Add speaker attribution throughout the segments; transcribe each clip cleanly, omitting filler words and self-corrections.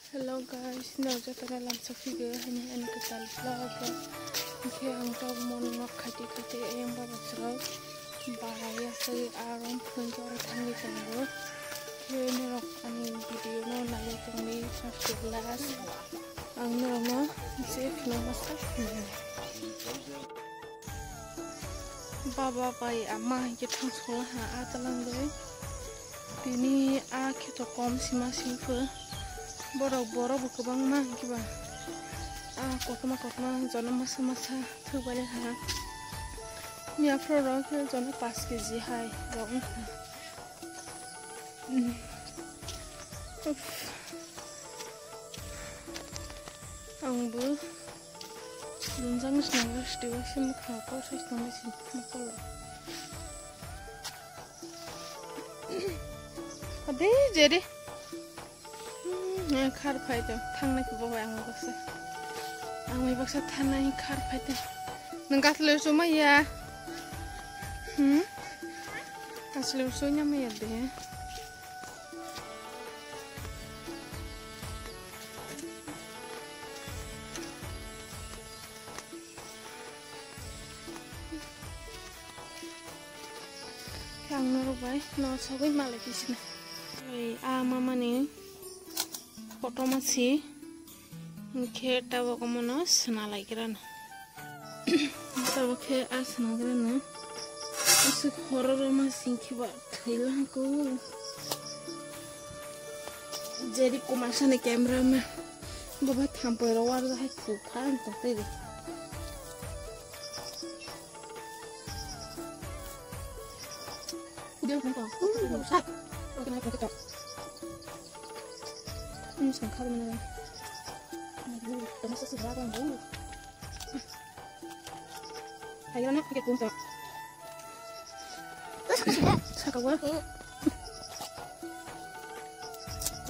Speaker 1: Hello guys, now just a lamp so figure and a catal vlog. Okay, I'm going to knock kati and Babasro. Bahaya say Aaron Punto or Tangi Tango. Here in rock and video no night to me after glass. Ang no, safe no myself. Baba by Ama get on so at the language. Dini a kit of com simple. Borok berkembang mah kiba. Kotma zona masa terbalik ha. Ni produk zona pas kg hai. Dong. Angbu. Lunjang senang setiwa sih muka saya senang sih muka lo. Abe jadi. Car fighter, Tangna Kuba and we box a Tana car fighter. Nangatler so my ya. As Lusonia made there. Young no way, no, so we maleficent. Mamma name. Foto masih mungkin tahu kamu nos nalai kiran, tahu ke as nagaran, asik horor masih kibat hilang ku, jadi kumasan di kamera mah, bapak tampil rawar dah kupan tapi deh, dia apa? Rusak, kenapa kita? Musang kau mana? Aduh, termasuk seberapa dulu. Ayo nak pakai kunci. Sakawa.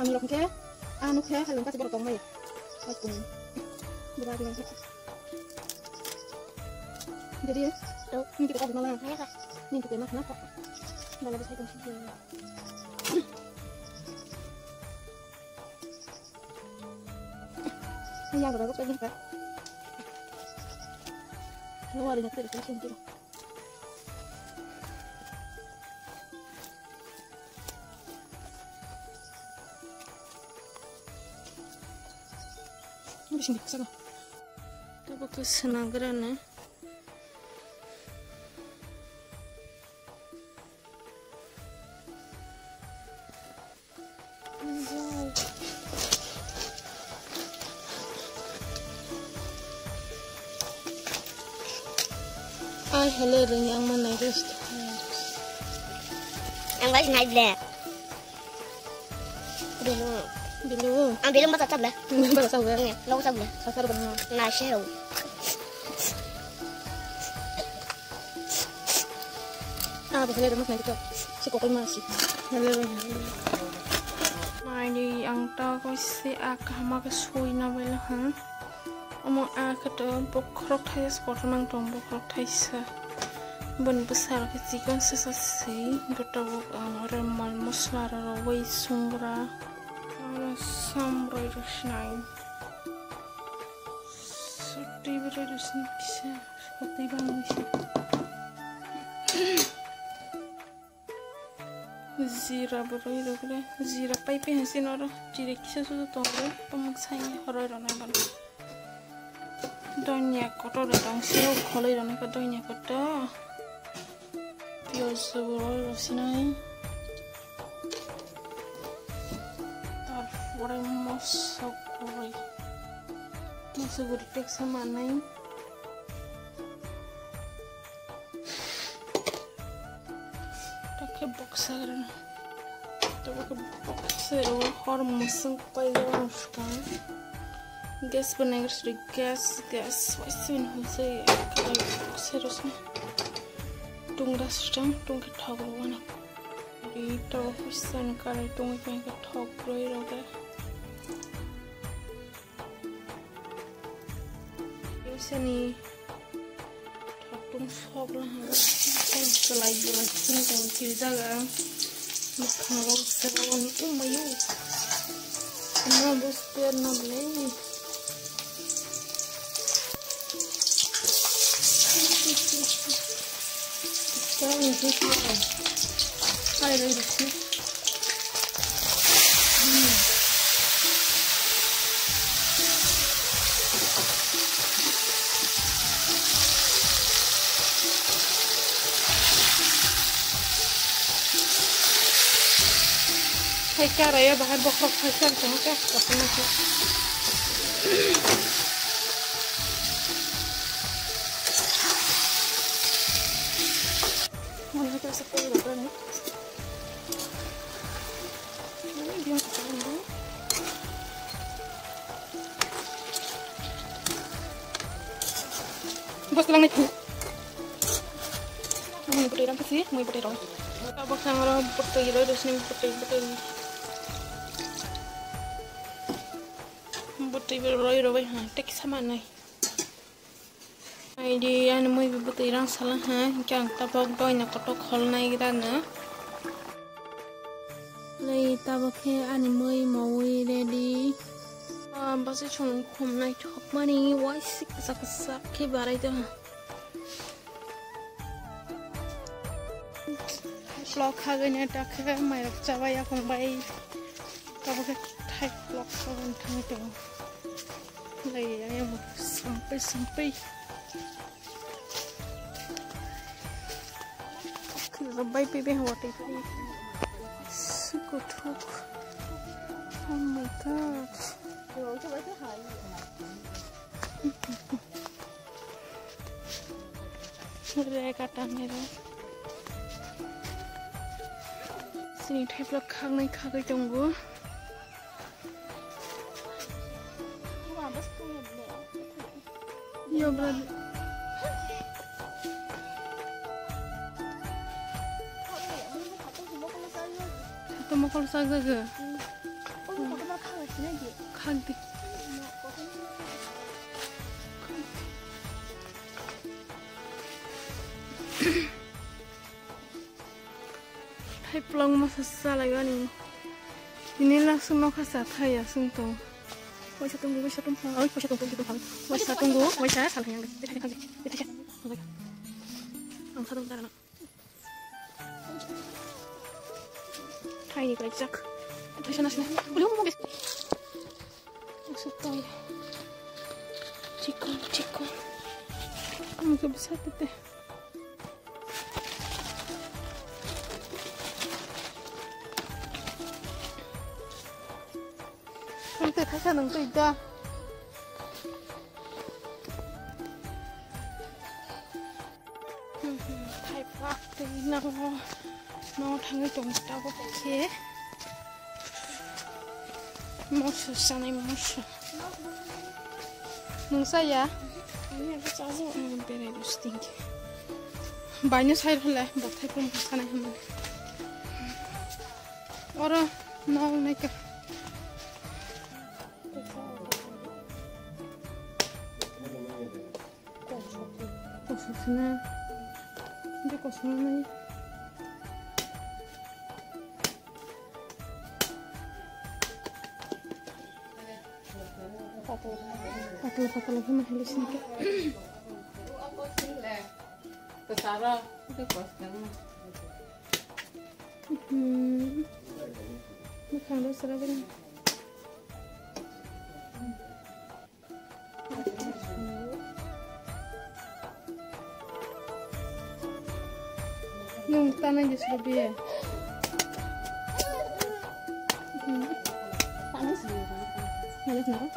Speaker 1: Kami lok ke? Anu ke? Halung kasih berotong mai. Aku berapa lagi? Jadi, tahu ni kita kau nolak. Ni kita nak nak. Dah lebih saya kunci. Yang berapa lagi kan? Luar dia terus sendiri. Mesti sini sana. Tapi ke senagaran hello yang mana guys?
Speaker 2: Yang guys naik deh.
Speaker 1: Bilu.
Speaker 2: Ambil mata tablah.
Speaker 1: Mata tablah.
Speaker 2: Iya, lo tablah.
Speaker 1: Kasar benar.
Speaker 2: Nasiru.
Speaker 1: Boleh mas naik tu. Si kokoi masih. Hello. Mari yang tahu si akama kesui nampil ha. Omong akada bokrok thai sport mang tom bokrok thai sa. Bun besar kecikan sesasi bertawuk remal musla rawai sungra samrai resnain suti beresin kisah seperti bangis zira beroi rokle zira pipe hasin oro jire kisah sudah tongre pemaksanya horor ranai ban donya kotor datang siau kolai ranai kotor donya kotor Pios sebelum sinai, tarfore masukuri, masukuri tek sama nai, tak boxer, hor masuk payah sekarang, gas benar gas, waisin husai kalau boxer usnya. Tung rasam tung ke thog wana di to pisan kare tung ke thog roi roga yusani thog tung sob la ha selai bulan sing tang ki jaga mukha ro seron tu mayu No buster no beli. Sekarang ini kita ada di sini. Hai cara ya bahan pokok hasil sama kayak apa macam. Mana kita seperti apa nih? Ini dia seperti bos lang nih. Mau ikutin apa sih? Mau ikutin dong. Abang sang orang putih loh, terus nih putih. Putih berloi tek sama nih. Ini anu mau putih orang salah jangan tabak doi nak kotor khol nih kita na. Lagi tabaknya anu mau ready. Pasti cuma kum nih chop mani, wah sih kesak ke barai tu. Vlog kagaknya tak main cabai ya kembali. Kalau kita type vlog kawan kami tu, lagi yang sampai. Kita bayi pipi hawat itu, sekutuk. Oh my god. Sudah kata merah. Sini type vlog kagai tunggu. Ya berarti. Satu mau kalau saja ke? Kagak. Hai pulang masa salah ya nih. Ini langsung mau kasih ya langsung. Bisa tunggu gitu kan. Bisa tunggu, bisa salah yang kita angkat bentar nak. Hai ini kelajak. Kita sana. Boleh mau bis. Maksudnya chicken. Kamu bisa teteh. 근데 다시 하는 거 있다. 타이프학도 있나고 너 당을 좀 있다고 이렇게 모수잖아 모수. 농사야? 아니 이거 짜서 베레도 스팅기. 많이 살을래 못 해보 못하네 한번. 어라 나오니까. Kosnya, ini kosnya nih. Patah lagi mah halus nih.
Speaker 2: Kesara itu kosnya.
Speaker 1: Makan dulu seragam. Yung tanah justru dia.
Speaker 2: Tanah sih.
Speaker 1: Malas naro.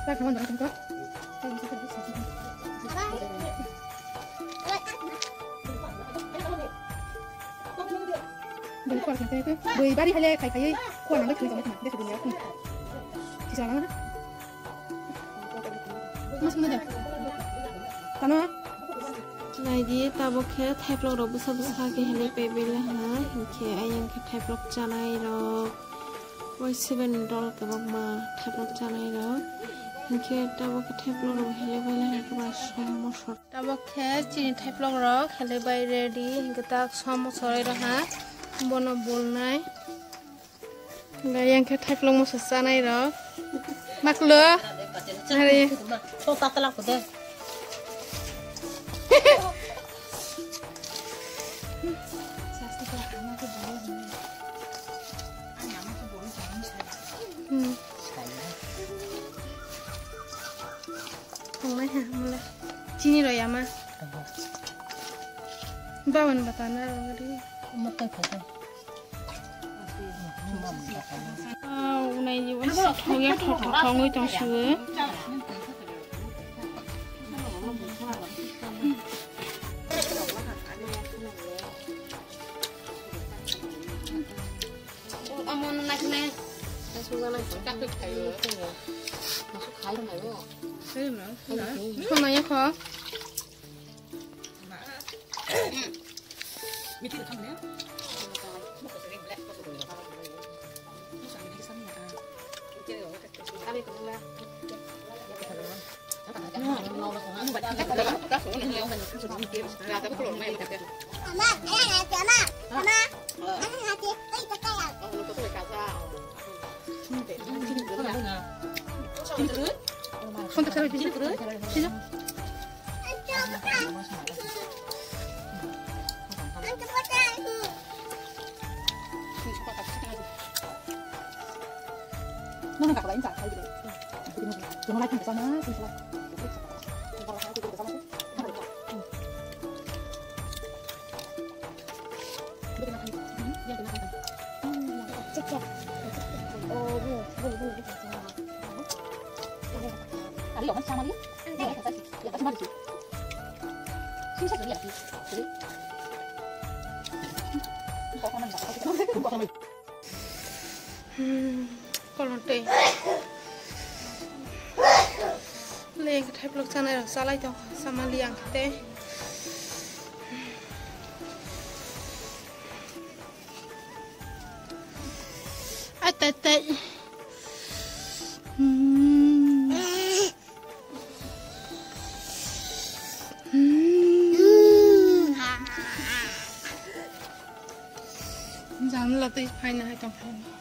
Speaker 1: Tak kawan dah tengok. Berkuat macam itu. Beri bari halai kai kuat nak cuci macam dia sudah ni. Kisah mana? Mas mana dah? Tanah. Lagi tabok ke type log besar ke halai pebel ke ayam ke type log canai log. $7 ke bang ma type log canai log. इनके टाबक थेपलग रग हेले बायला हेकबा समोसा टाबक खे चिनि थेपलग रग हेले बाय रेडी इनके ता समोसा रहा बनो बोलनाय गायंखे थेपलग मोसा जानाय रग माकलो अरे
Speaker 2: तो तातला को दे
Speaker 1: Không hả mà chini rồi mà bao mình bata na rồi đi
Speaker 2: mất tay phải
Speaker 1: này gì vẫn thôi ghét thọ người trong sữa
Speaker 2: amon nak nè langsung nak cak tu khai rồi masuk khai rồi này
Speaker 1: không này khó không tak salah sini sini
Speaker 2: nó gặp lại anh giải đấy chúng nó lại thành sao nó thì sao ada yang sama dia dia kata dia kata sama dia susah dia lagi jadi kok mana enggak kok sama
Speaker 1: còn tệ lên cái thép lục sang này là sao lại cho sao mà liang tệ ai tệ tệ dám là tị hay là hay trong phòng